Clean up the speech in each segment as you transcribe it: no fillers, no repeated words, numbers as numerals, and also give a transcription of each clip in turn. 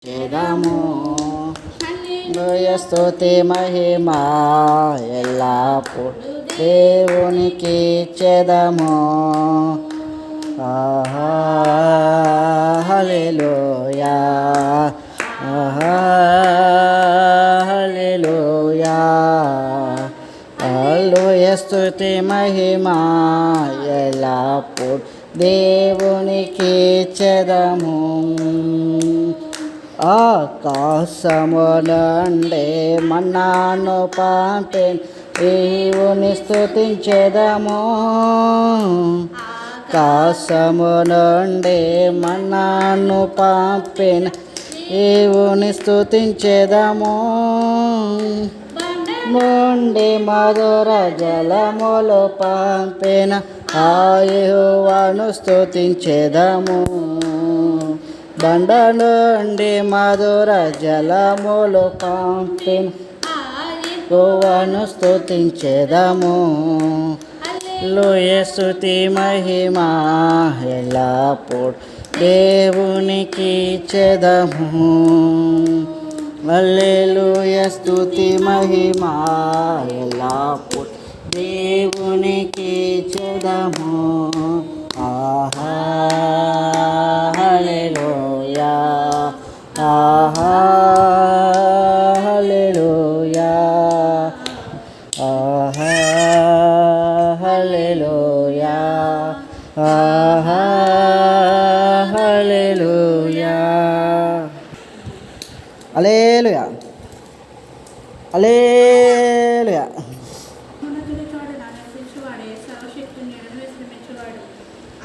చేదము స్తుతి మహిమ ఎల్లప్పుడు దేవునికి చేదము. హల్లెలూయా హల్లెలూయా హల్లెలూయా స్తుతి మహిమ ఎల్లప్పుడు దేవునికి చేదము. ఆకాశములండే మన్నాను పంపెన్ దేవుని స్తుతించెదము. ఆకాశములండే మన్నాను పంపెన్ దేవుని స్తుతించెదము. నుండి మధుర జలములు పంపిన ఆ యెహోవాను స్తుతించెదము. బండ నుండి మధుర జలములు పంపిన యెహోవాను స్తుతించెదము. హల్లెలూయా స్తుతి మహిమ ఎల్లప్పుడు దేవునికి చేదము. హల్లెలూయా స్తుతి మహిమ ఎల్లప్పుడు దేవునికి చేదము. హల్లెలూయా హల్లెలూయా హల్లెలూయా హల్లెలూయా హల్లెలూయా హల్లెలూయా.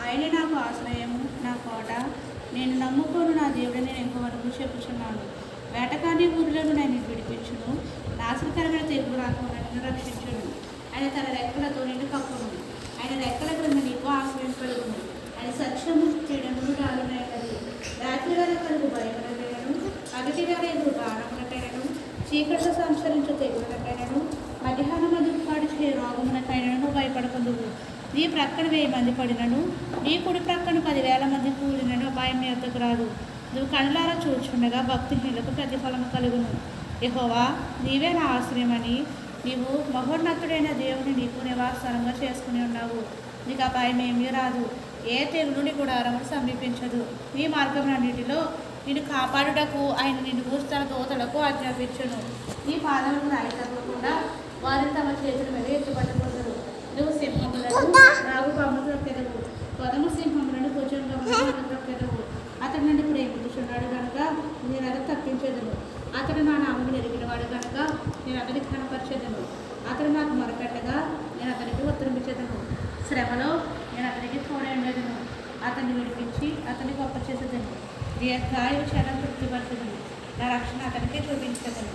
ఆయనే నాకు ఆశ్రయము, నా కోట, నేను నమ్ముకోను నా దేవుడిని నేను ఇంకొకటి చెప్పుచున్నాను. వేటకాని ఊరిలో నేను విడిపించును, నాశనకరమైన తెగులు రాకుండా నన్ను రక్షించును. ఆయన తన రెక్కలతో నిన్ను కప్పును, ఆయన రెక్కల క్రింద నీకు ఆశ్రయం కలుగును. ఆయన సత్యము చెడును రాలునైనది. రాత్రి వేళ కలుగు భయములకైనను, పగటి వేళ ఎదురు బాణములకైనను, చీకట్లో సంచరించు తెగులకైనను, మధ్యాహ్నం మధుపాటు చే రోగములకైనను భయపడకుందువు. నీ ప్రక్కన 1000 మంది పడినను, నీ కుడి ప్రక్కన 10,000 మంది కూలినను భయం నీ వద్దకు రాదు. నువ్వు కనులారా చూచుండగా భక్తిహీనులకు ప్రతిఫలము కలుగును. యెహోవా నీవే నా ఆశ్రయమని, నీవు మహోన్నతుడైన దేవుని నీకు నివాసస్థలంగా చేసుకుని ఉన్నావు. నీకు అపాయం ఏమీ రాదు, ఏ తెగులు నీ గుడారమును సమీపించదు. నీ మార్గములన్నిటిలో నిన్ను కాపాడుటకు ఆయన నిన్ను తన దూతలకు ఆజ్ఞాపించును. నీ పాదములను రాయి తప్పకుండా వారిని తమ చేతుల మీద ఎత్తుపట్టకూడదు. నువ్వు సింహములను నాగు పాములు త్రొక్కెదవు, కొదమ సింహములను భుజంగములను త్రొక్కెదవు. అతడు నన్ను ప్రేమించుచున్నాడు కనుక నేను అతను తప్పించేదను. అతడు నా నామమును ఎరిగినవాడు కనుక నేను అతనికి కనపరిచేదను. అతడు నాకు మొరపెట్టగా నేను అతనికి ఉత్తరం ఇచ్చేదను. శ్రమలో నేను అతనికి తోడై ఉండేదను. అతన్ని విడిపించి అతన్ని గొప్ప చేసేదను. దీర్ఘాయువు క్షణం తృప్తిపరచెదను. నా రక్షణ అతనికి చూపించేదను.